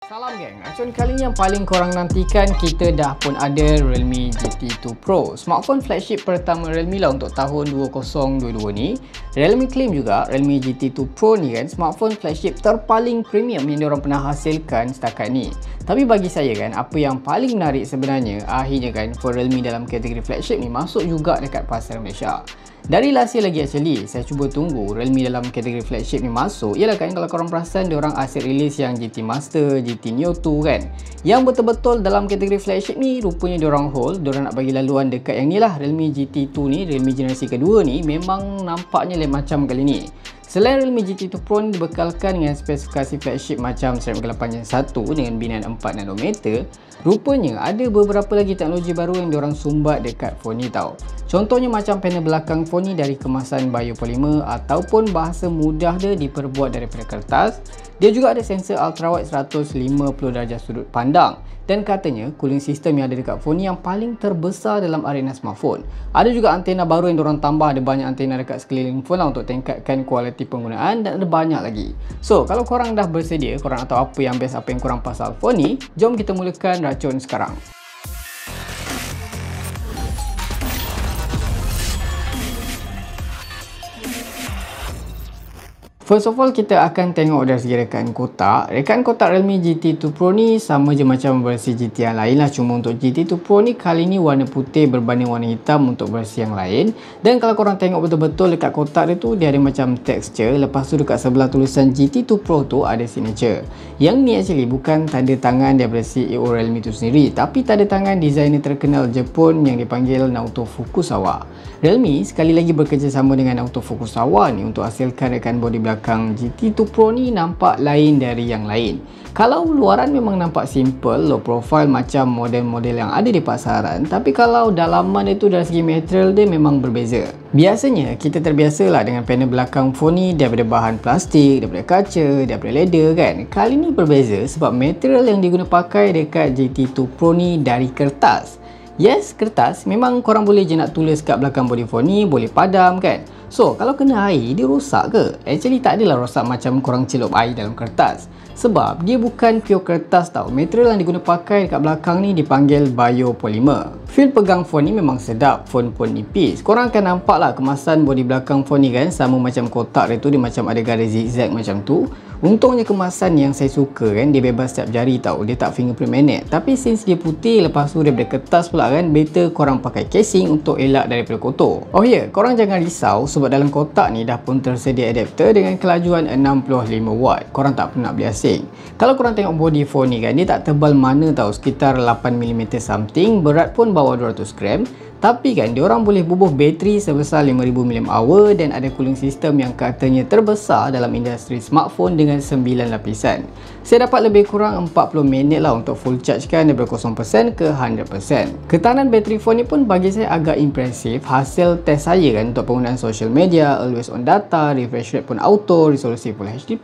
Salam geng, racun kali ni yang paling korang nantikan, kita dah pun ada Realme GT2 Pro. Smartphone flagship pertama Realme lah untuk tahun 2022 ni. Realme claim juga Realme GT2 Pro ni kan smartphone flagship terpaling premium yang diorang pernah hasilkan setakat ni. Tapi bagi saya kan, apa yang paling menarik sebenarnya akhirnya kan for Realme dalam kategori flagship ni masuk juga dekat pasar Malaysia. Dari last year lagi actually, saya cuba tunggu Realme dalam kategori flagship ni masuk. Yalah kan, kalau korang perasan diorang asyik release yang GT Master, GT Neo 2 kan, yang betul-betul dalam kategori flagship ni rupanya diorang hold. Diorang nak bagi laluan dekat yang ni lah, Realme GT2 ni, Realme generasi kedua ni memang nampaknya lain macam kali ni. Selain Realme GT2 Pro ni dibekalkan dengan spesifikasi flagship macam Snapdragon 8 Gen 1 dengan binan 4nm, rupanya ada beberapa lagi teknologi baru yang diorang sumbat dekat phone ni tau. Contohnya macam panel belakang phone ni dari kemasan biopolymer ataupun bahasa mudah dia diperbuat daripada kertas. Dia juga ada sensor ultrawide 150 darjah sudut pandang. Dan katanya cooling system yang ada dekat phone ni yang paling terbesar dalam arena smartphone. Ada juga antena baru yang diorang tambah, ada banyak antena dekat sekeliling phone lah untuk tingkatkan kualiti penggunaan, dan ada banyak lagi. So, kalau korang dah bersedia, korang nak tahu apa yang best, apa yang korang pasal phone ni, jom kita mulakan racun sekarang. First of all, kita akan tengok dari segi rekaan kotak. Rekaan kotak Realme GT2 Pro ni sama je macam versi GT yang lain lah. Cuma untuk GT2 Pro ni kali ni warna putih berbanding warna hitam untuk versi yang lain. Dan kalau korang tengok betul-betul dekat kotak dia tu, dia ada macam texture. Lepas tu dekat sebelah tulisan GT2 Pro tu ada signature. Yang ni actually bukan tanda tangan daripada CEO Realme tu sendiri, tapi tanda tangan designer terkenal Jepun yang dipanggil Naoto Fukusawa. Realme sekali lagi bekerjasama dengan Naoto Fukusawa ni untuk hasilkan rekaan bodi belakang GT2 Pro ni nampak lain dari yang lain. Kalau luaran memang nampak simple, low profile macam model-model yang ada di pasaran, tapi kalau dalaman itu dari segi material dia memang berbeza. Biasanya kita terbiasalah dengan panel belakang phone ni daripada bahan plastik, daripada kaca, daripada leather kan. Kali ni berbeza sebab material yang diguna pakai dekat GT2 Pro ni dari kertas. Yes, kertas. Memang korang boleh je nak tulis kat belakang body phone ni, boleh padam kan. So, kalau kena air, dia rosak ke? Actually tak adalah rosak macam korang celup air dalam kertas. Sebab dia bukan pure kertas tau. Material yang diguna pakai dekat belakang ni dipanggil biopolymer. Feel pegang phone ni memang sedap, phone pun nipis. Korang akan nampak lah kemasan bodi belakang phone ni kan, sama macam kotak dia tu, dia macam ada garis zigzag macam tu. Untungnya kemasan yang saya suka kan, dia bebas setiap jari tau, dia tak fingerprint magnet. Tapi since dia putih, lepas tu daripada kertas pula kan, better korang pakai casing untuk elak daripada kotor. Oh ya, korang jangan risau sebab dalam kotak ni dah pun tersedia adapter dengan kelajuan 65W. Korang tak pernah beli asing. Kalau korang tengok body phone ni kan, dia tak tebal mana tau, sekitar 8mm something, berat pun bawah 200 gram. Tapi kan diorang boleh bubuh bateri sebesar 5000 mAh dan ada cooling system yang katanya terbesar dalam industri smartphone dengan 9 lapisan. Saya dapat lebih kurang 40 minit lah untuk full charge kan daripada 0% ke 100%. Ketahanan bateri phone ni pun bagi saya agak impresif. Hasil test saya kan untuk penggunaan social media, always on data, refresh rate pun auto, resolusi Full HD+,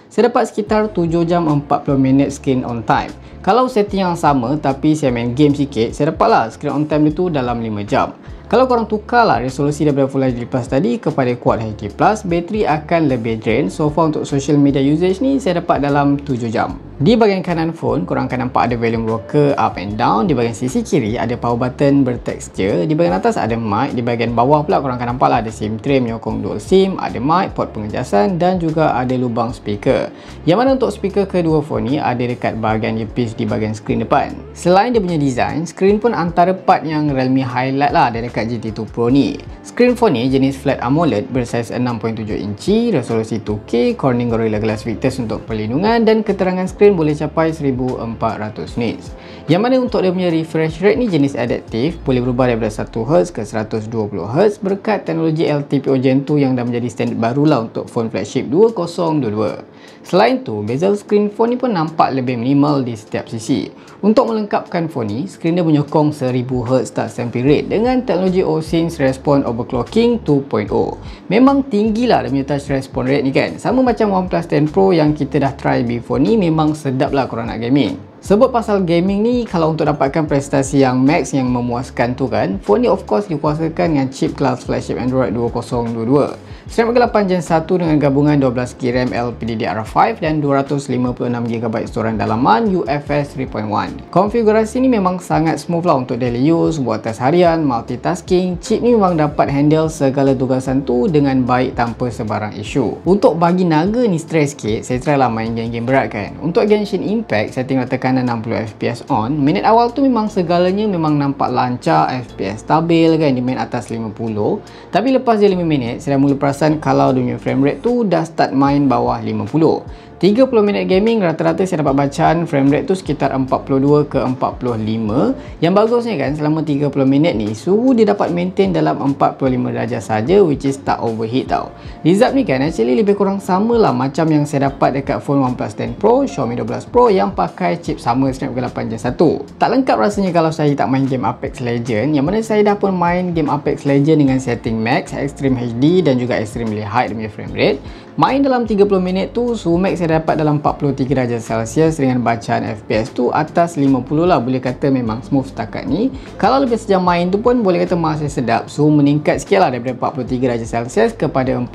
saya dapat sekitar 7 jam 40 minit screen on time. Kalau setting yang sama tapi saya main game sikit, saya dapatlah screen on time itu dalam 5 jam. Kalau korang tukarlah resolusi daripada Full HD Plus tadi kepada Quad HD Plus, bateri akan lebih drain. So far untuk social media usage ni saya dapat dalam 7 jam. Di bahagian kanan phone, korang akan nampak ada volume rocker up and down. Di bahagian sisi kiri ada power button bertekstur. Di bahagian atas ada mic. Di bahagian bawah pula korang akan nampak lah ada SIM tray menyokong dual SIM, ada mic, port pengejasan dan juga ada lubang speaker. Yang mana untuk speaker kedua phone ni ada dekat bahagian earpiece di bahagian skrin depan. Selain dia punya design, skrin pun antara part yang Realme highlight lah dari dekat GT2 Pro ni. Skrin phone ni jenis Flat AMOLED bersaiz 6.7 inci, resolusi 2K, Corning Gorilla Glass Victus untuk perlindungan dan keterangan skrin boleh capai 1400 nits. Yang mana untuk dia punya refresh rate ni jenis adaptif, boleh berubah daripada 1Hz ke 120Hz berkat teknologi LTPO Gen 2 yang dah menjadi standard baru lah untuk phone flagship 2022. Selain tu, bezel skrin phone ni pun nampak lebih minimal di setiap sisi. Untuk melengkapkan phone ni, skrin dia menyokong 1000Hz touch sampling rate dengan teknologi OSINT Response Overclocking 2.0. Memang tinggi lah dia punya touch response rate ni kan. Sama macam OnePlus 10 Pro yang kita dah try before ni, memang sedap lah korang nak gaming. Sebut pasal gaming ni, kalau untuk dapatkan prestasi yang max yang memuaskan tu kan, phone ni of course dikuasakan dengan chip kelas flagship Android 2022. Snapdragon 8 Gen 1 dengan gabungan 12GB RAM LPDDR5 dan 256GB storan dalaman UFS 3.1. Konfigurasi ni memang sangat smooth lah untuk daily use, buat test harian, multitasking. Chip ni memang dapat handle segala tugasan tu dengan baik tanpa sebarang isu. Untuk bagi naga ni stres sikit, saya try lah main game-game berat kan. Untuk Genshin Impact, saya tengok tekanan 60fps on. Minit awal tu memang segalanya memang nampak lancar, FPS stabil kan, di main atas 50. Tapi lepas je 5 minit, saya dah mula perasan kalau dia punya frame rate tu dah start main bawah 50. 30 minit gaming, rata-rata saya dapat bacaan frame rate tu sekitar 42 ke 45. Yang bagusnya kan, selama 30 minit ni suhu dia dapat maintain dalam 45 darjah saja, which is tak overheat tau. Result ni kan actually lebih kurang sama lah macam yang saya dapat dekat phone OnePlus 10 Pro, Xiaomi 12 Pro yang pakai chip sama Snapdragon 8 Gen 1. Tak lengkap rasanya kalau saya tak main game Apex Legends, yang mana saya dah pun main game Apex Legends dengan setting max, Extreme HD dan juga extremely high demi frame rate. Main dalam 30 minit tu, suhu max saya dapat dalam 43 darjah Celsius dengan bacaan FPS tu atas 50 lah. Boleh kata memang smooth setakat ni. Kalau lebih sejam main tu pun boleh kata masih sedap. Suhu meningkat sikit lah daripada 43 darjah Celsius kepada 45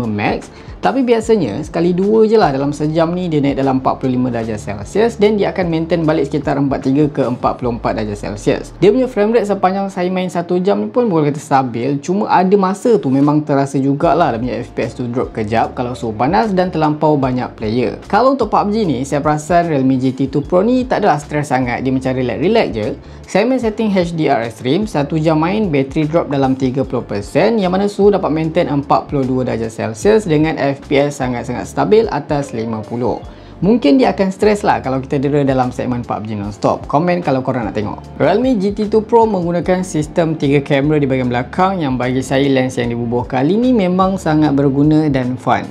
max. Tapi biasanya sekali dua je lah dalam sejam ni dia naik dalam 45 darjah Celsius dan dia akan maintain balik sekitar 43 ke 44 darjah Celsius. Dia punya frame rate sepanjang saya main 1 jam ni pun boleh kata stabil. Cuma ada masa tu memang terasa jugalah dia punya FPS tu drop kejap kalau suhu panas dan terlampau banyak player. Kalau untuk PUBG ni, saya perasan Realme GT2 Pro ni tak adalah stres sangat. Dia macam relax je. Saya main setting HDR Extreme, 1 jam main battery drop dalam 30%, yang mana suhu dapat maintain 42 darjah Celsius dengan FPS sangat-sangat stabil atas 50. Mungkin dia akan stres lah kalau kita dera dalam segmen PUBG non-stop. Komen kalau korang nak tengok. Realme GT2 Pro menggunakan sistem 3 kamera di bahagian belakang yang bagi saya lens yang dibubuh kali ni memang sangat berguna dan fun.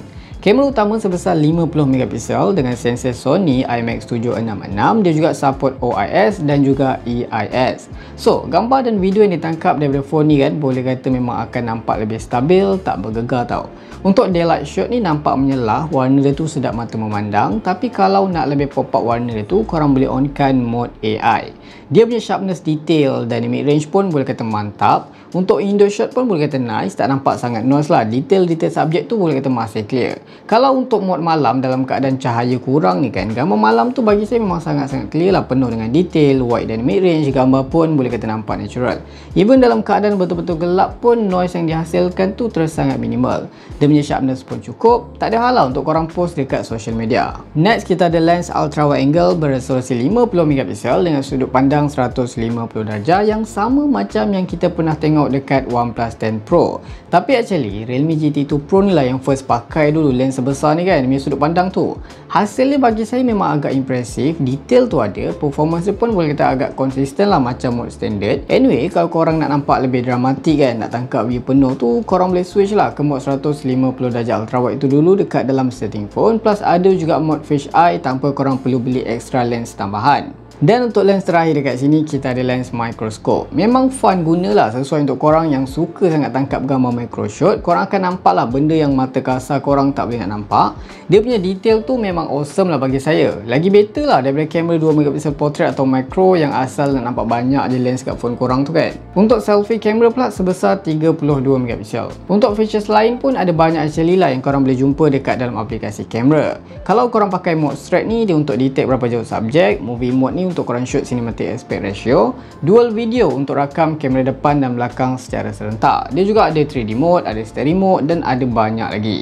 Kamera utama sebesar 50MP dengan sensor Sony IMX766. Dia juga support OIS dan juga EIS. So, gambar dan video yang ditangkap daripada phone ni kan boleh kata memang akan nampak lebih stabil, tak bergegar tau. Untuk daylight shot ni nampak menyelah, warna dia tu sedap mata memandang. Tapi kalau nak lebih pop up warna dia tu, korang boleh onkan mode AI. Dia punya sharpness detail, dynamic range pun boleh kata mantap. Untuk indoor shot pun boleh kata nice, tak nampak sangat noise lah. Detail-detail subjek tu boleh kata masih clear. Kalau untuk mode malam dalam keadaan cahaya kurang ni kan, gambar malam tu bagi saya memang sangat-sangat clear lah, penuh dengan detail, wide dynamic range, gambar pun boleh kata nampak natural. Even dalam keadaan betul-betul gelap pun noise yang dihasilkan tu terus sangat minimal. Dia punya sharpness pun cukup, tak ada hal lah untuk korang post dekat social media. Next, kita ada lens ultra wide angle beresolusi 50MP dengan sudut pandang 150 darjah yang sama macam yang kita pernah tengok dekat OnePlus 10 Pro. Tapi actually Realme GT2 Pro ni lah yang first pakai dulu lens sebesar ni kan, punya sudut pandang tu. Hasilnya bagi saya memang agak impresif, detail tu ada, performance dia pun boleh kata agak konsisten lah macam mode standard. Anyway, kalau korang nak nampak lebih dramatik kan, nak tangkap view penuh tu, korang boleh switch lah ke mode 150 darjah ultra wide tu dulu dekat dalam setting phone. Plus ada juga mode fish eye tanpa korang perlu beli extra lens tambahan. Dan untuk lens terakhir dekat sini, kita ada lens microscope. Memang fun gunalah, sesuai untuk korang yang suka sangat tangkap gambar micro shot. Korang akan nampak lah benda yang mata kasar korang tak boleh nak nampak. Dia punya detail tu memang awesome lah bagi saya. Lagi better lah daripada kamera 2MP portrait atau micro yang asal nak nampak banyak je lens kat phone korang tu kan. Untuk selfie kamera pula sebesar 32MP. Untuk features lain pun ada banyak actually lah yang korang boleh jumpa dekat dalam aplikasi kamera. Kalau korang pakai mode straight ni, dia untuk detect berapa jauh subjek. Movie mode ni untuk korang shoot cinematic aspect ratio. Dual video untuk rakam kamera depan dan belakang secara serentak. Dia juga ada 3D mode, ada steady mode dan ada banyak lagi.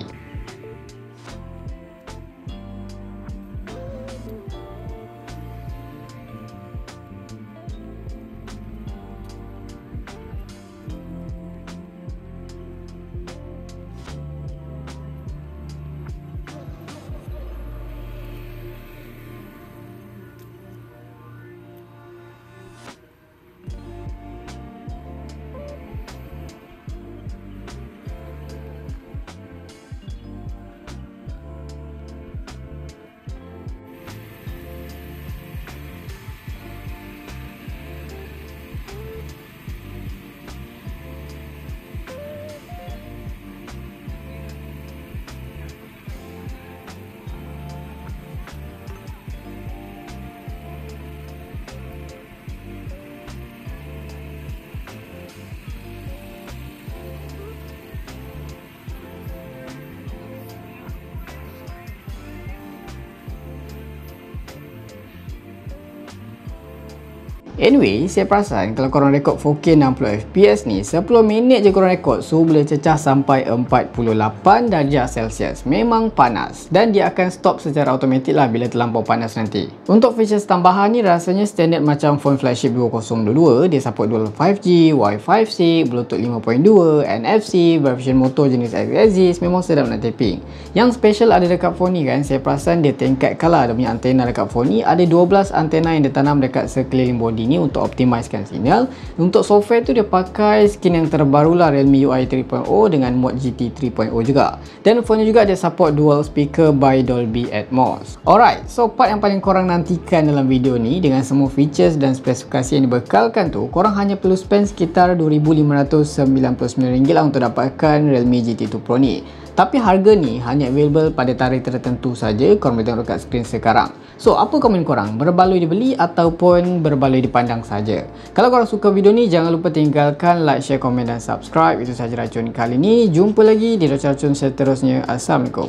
Anyway, saya perasan kalau korang rekod 4K 60fps ni 10 minit je korang rekod, so boleh cecah sampai 48 darjah Celsius. Memang panas dan dia akan stop secara automatik lah bila terlampau panas nanti. Untuk features tambahan ni rasanya standard macam phone flagship 2022. Dia support dual 5G, Wi-Fi 6, Bluetooth 5.2, NFC, version motor jenis Axis. Memang sedap nak tapping. Yang special ada dekat phone ni kan, saya perasan dia tingkat color. Dia punya antena dekat phone ni ada 12 antena yang ditanam dekat sekeliling body ni untuk optimiskan signal. Untuk software tu dia pakai skin yang terbaru lah, Realme UI 3.0 dengan mod GT 3.0 juga. Dan phone ni juga ada support dual speaker by Dolby Atmos. Alright, so part yang paling korang nantikan dalam video ni dengan semua features dan spesifikasi yang dibekalkan tu, korang hanya perlu spend sekitar RM2,599 lah untuk dapatkan Realme GT2 Pro ni. Tapi harga ni hanya available pada tarikh tertentu saja. Korang boleh tengok dekat skrin sekarang. So, apa komen korang? Berbaloi dibeli ataupun berbaloi dipandang saja? Kalau korang suka video ni, jangan lupa tinggalkan like, share, komen dan subscribe. Itu sahaja racun kali ni. Jumpa lagi di racun seterusnya. Assalamualaikum.